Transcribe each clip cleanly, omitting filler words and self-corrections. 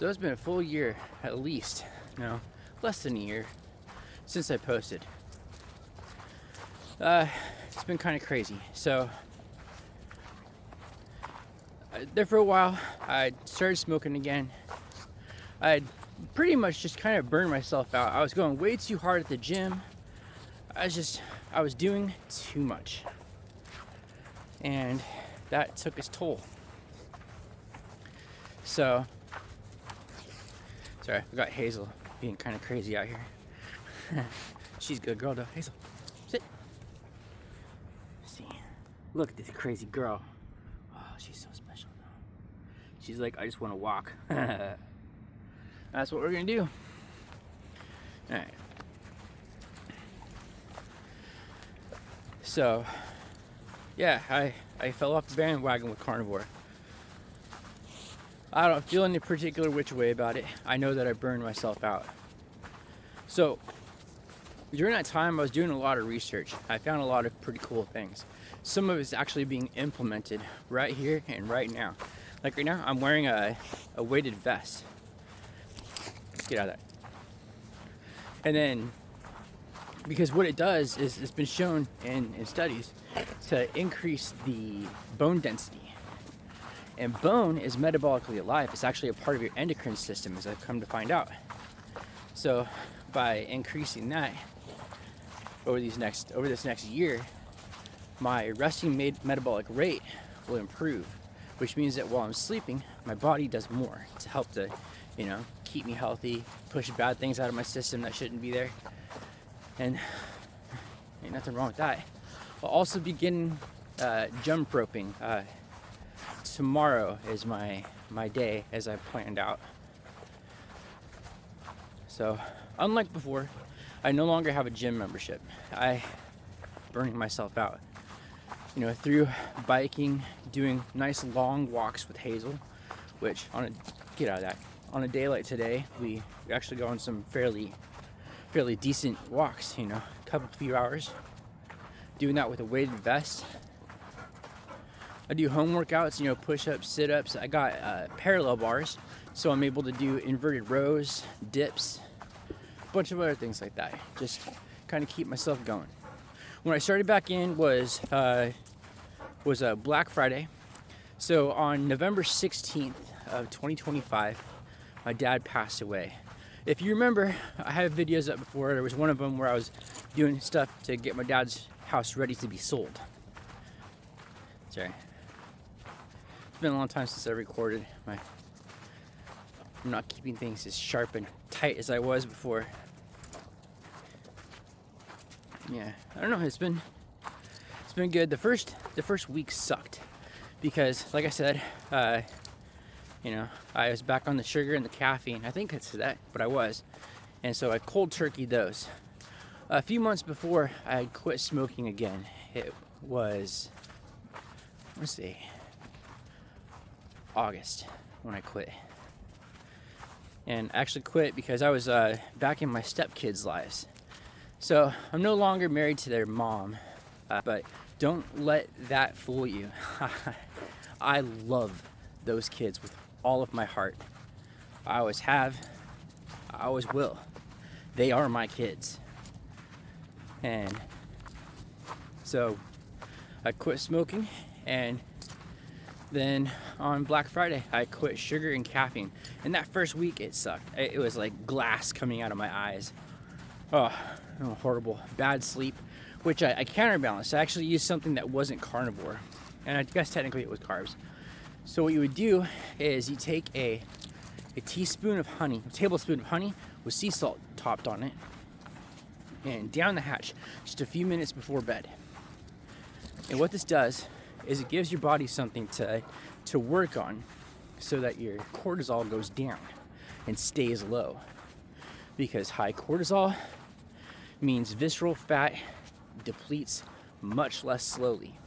So it's been a full year, at least, no, less than a year, since I posted. It's been kind of crazy. So there for a while, I started smoking again. I pretty much just kind of burned myself out. I was going way too hard at the gym. I was doing too much. And that took its toll. So, sorry, I got Hazel being kind of crazy out here. She's a good girl though. Hazel, sit. See, look at this crazy girl. Oh, she's so special though. She's like, I just want to walk. That's what we're gonna do. All right. So, yeah, I fell off the bandwagon with carnivore. I don't feel any particular which way about it. I know that I burned myself out. So, during that time, I was doing a lot of research. I found a lot of pretty cool things. Some of it's actually being implemented right here and right now. Like right now, I'm wearing a weighted vest. Get out of that. And then, because what it does is it's been shown in studies to increase the bone density. And bone is metabolically alive. It's actually a part of your endocrine system, as I've come to find out. So by increasing that over this next year, my resting metabolic rate will improve, which means that while I'm sleeping, my body does more to help to, keep me healthy, push bad things out of my system that shouldn't be there. And ain't nothing wrong with that. I'll also begin jump roping. Tomorrow is my day as I planned out. So, unlike before, I no longer have a gym membership. I burning myself out. Through biking, doing nice long walks with Hazel, which get out of that. On a day like today, we actually go on some fairly decent walks, few hours. Doing that with a weighted vest. I do home workouts, push-ups, sit-ups. I got parallel bars, so I'm able to do inverted rows, dips, a bunch of other things like that. Just kind of keep myself going. When I started back in was Black Friday. So on November 16th of 2025, my dad passed away. If you remember, I have videos up before. There was one of them where I was doing stuff to get my dad's house ready to be sold. Sorry. It's been a long time since I recorded. I'm not keeping things as sharp and tight as I was before. Yeah, I don't know. It's been good. The first week sucked because, like I said, I was back on the sugar and the caffeine. I think it's that, but I was, and so I cold turkeyed those. A few months before I had quit smoking again. It was, let's see, August when I quit. And I actually quit because I was back in my stepkids' lives. So I'm no longer married to their mom, but don't let that fool you. I love those kids with all of my heart. I always have, I always will. They are my kids. And so I quit smoking, and then on Black Friday I quit sugar and caffeine. And that first week it sucked. It was like glass coming out of my eyes. Oh, horrible. Bad sleep, which I counterbalanced. I actually used something that wasn't carnivore, and I guess technically it was carbs. So what you would do is you take a tablespoon of honey with sea salt topped on it, and down the hatch just a few minutes before bed. And what this does is it gives your body something to work on so that your cortisol goes down and stays low. Because high cortisol means visceral fat depletes much less slowly.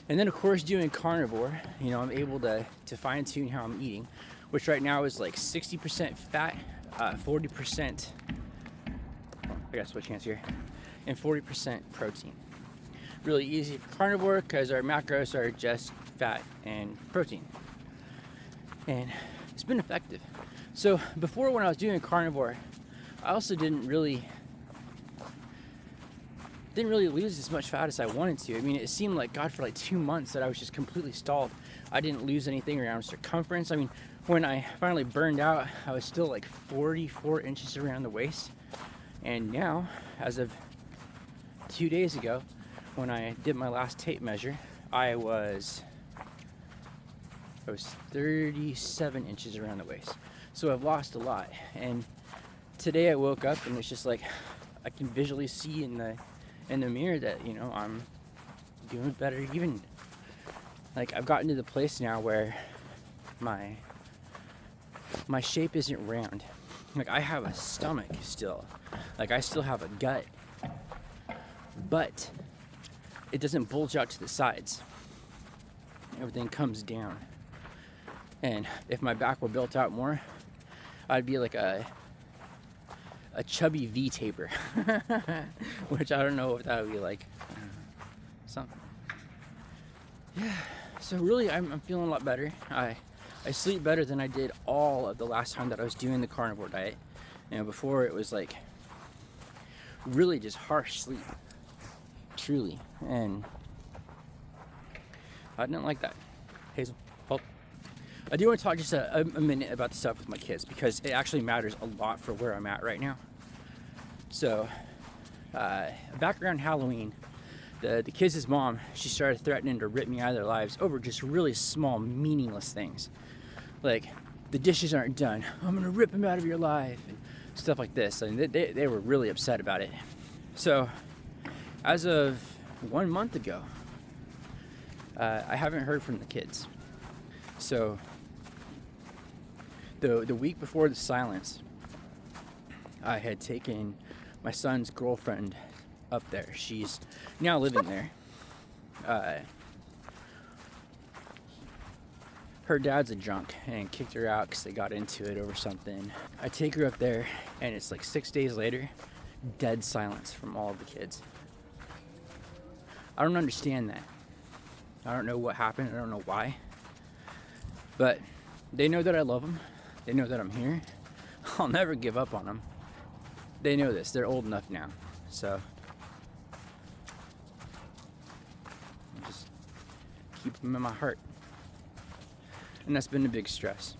And then of course doing carnivore, I'm able to fine tune how I'm eating, which right now is like 60% fat, 40%, I gotta switch hands here, and 40% protein. Really easy for carnivore because our macros are just fat and protein. And it's been effective. So before, when I was doing a carnivore, I also didn't really lose as much fat as I wanted to. I mean, it seemed like, God, for like 2 months that I was just completely stalled. I didn't lose anything around circumference. I mean, when I finally burned out, I was still like 44 inches around the waist. And now, as of 2 days ago, when I did my last tape measure, I was 37 inches around the waist. So I've lost a lot. And today I woke up and it's just like, I can visually see in the mirror that, you know, I'm doing better. Even like, I've gotten to the place now where my shape isn't round. Like, I have a stomach still. Like, I still have a gut, but it doesn't bulge out to the sides. Everything comes down. And if my back were built out more, I'd be like a chubby V-taper, which I don't know if that would be like something. Yeah, so really I'm feeling a lot better. I sleep better than I did all of the last time that I was doing the carnivore diet. You know, before it was like really just harsh sleep, truly, and I didn't like that. Hazel, hold. I do want to talk just a minute about the stuff with my kids, because it actually matters a lot for where I'm at right now. So, back around Halloween, the kids' mom, she started threatening to rip me out of their lives over just really small, meaningless things. Like, the dishes aren't done, I'm gonna rip them out of your life, and stuff like this. And they were really upset about it. So, as of 1 month ago, I haven't heard from the kids. So, the week before the silence, I had taken my son's girlfriend up there. She's now living there. Her dad's a drunk and kicked her out because they got into it over something. I take her up there, and it's like 6 days later, dead silence from all of the kids. I don't understand that. I don't know what happened. I don't know why. But they know that I love them. They know that I'm here. I'll never give up on them. They know this. They're old enough now. So I just keep them in my heart. And that's been a big stress.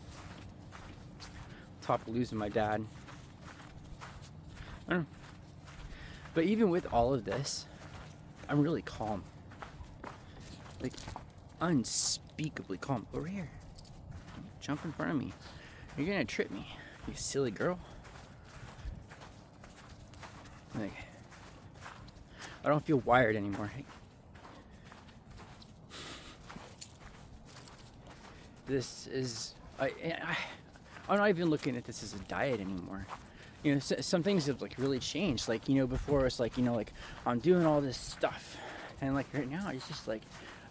Top of losing my dad. I don't know. But even with all of this, I'm really calm. Like, unspeakably calm. Over here. Jump in front of me. You're gonna trip me, you silly girl. Like, I don't feel wired anymore. This is, I'm not even looking at this as a diet anymore. You know, some things have like really changed. Like, you know, before it's like, you know, like I'm doing all this stuff, and like right now it's just like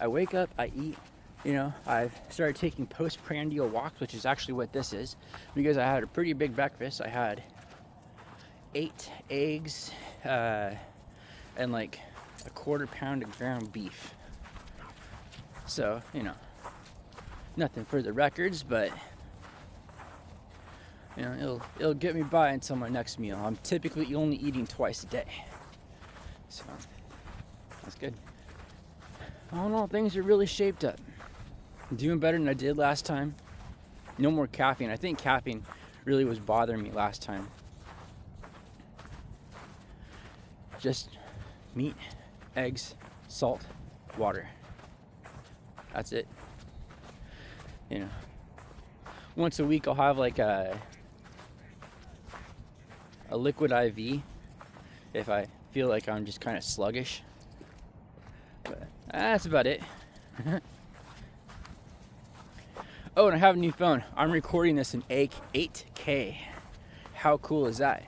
I wake up, I eat. You know, I've started taking postprandial walks, which is actually what this is, because I had a pretty big breakfast. I had 8 eggs and like a 1/4 pound of ground beef. So, you know, nothing for the records, but you know, it'll get me by until my next meal. I'm typically only eating twice a day, so that's good. All in all, things are really shaped up. I'm doing better than I did last time. No more caffeine. I think caffeine really was bothering me last time. Just meat, eggs, salt, water. That's it. You know, once a week I'll have like a liquid IV if I feel like I'm just kind of sluggish. But that's about it. Oh, and I have a new phone. I'm recording this in 8K. How cool is that?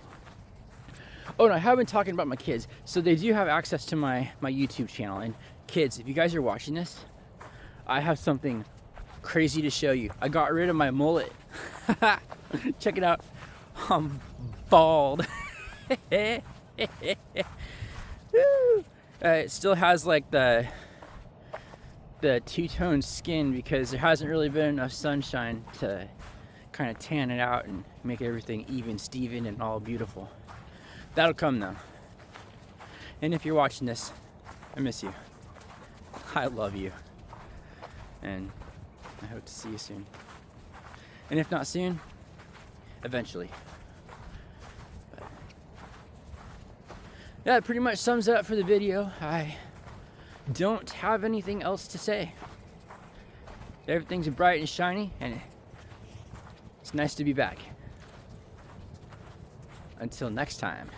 Oh, and I have been talking about my kids. So they do have access to my YouTube channel. And kids, if you guys are watching this, I have something crazy to show you. I got rid of my mullet. Check it out. I'm bald. It still has like the two-tone skin because there hasn't really been enough sunshine to kind of tan it out and make everything even Steven and all beautiful. That'll come though. And if you're watching this, I miss you. I love you. And I hope to see you soon. And if not soon, eventually. But that pretty much sums it up for the video. I don't have anything else to say. Everything's bright and shiny, and it's nice to be back. Until next time.